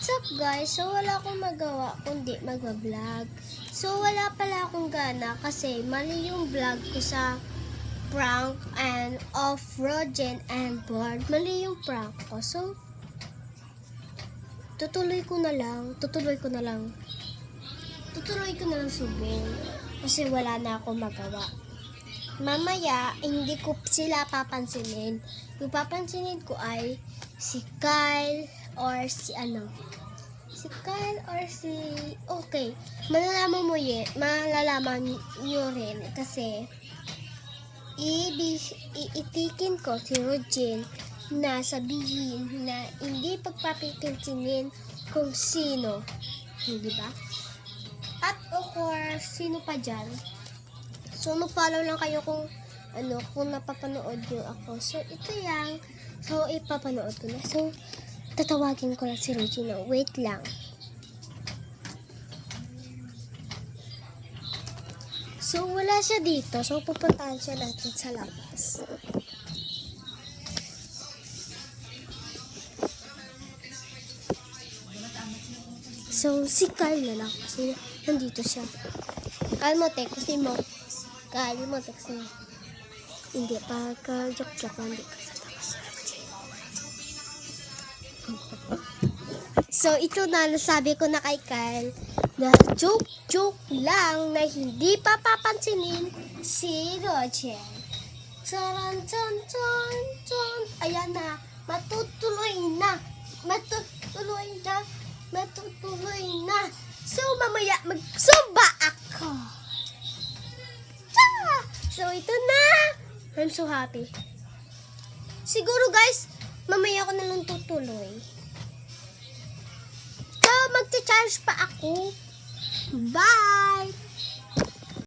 What's up guys? So wala akong magawa kundi magba-vlog. So wala pala akong gana kasi mali yung vlog ko sa prank and of Rogen and board. Mali yung prank ko. So tutuloy ko na lang subing kasi wala na akong magawa. Mamaya, hindi ko sila papansinin. Yung papansinin ko ay si Kyle or si okay, malalaman nyo rin kasi iitikin ko si Rogen na sabihin na hindi pagpapansinin kung sino, hindi ba? At of course, sino pa dyan? So, mag-follow lang kayo kung napapanood nyo ako. So, ito yang. So, ipapanood ko na. So, tatawagin ko lang si Regina. Wait lang. So, wala siya dito. So, pupuntahan siya natin sa labas. So, si Kyle na lang. Kasi nandito siya. Kyle mo, text mo. Kyle mo, text mo. Hindi pa joke lang. Hindi pa sa takas. So, ito na, nasabi ko na kay Kyle na joke lang na hindi pa papansinin si Roger. Charan, chan. Ayan na, matutuloy na. So, mamaya magsumba ako. So, ito na. I'm so happy. Siguro guys, mamaya ako na lang tutuloy. So, magcha-charge pa ako. Bye!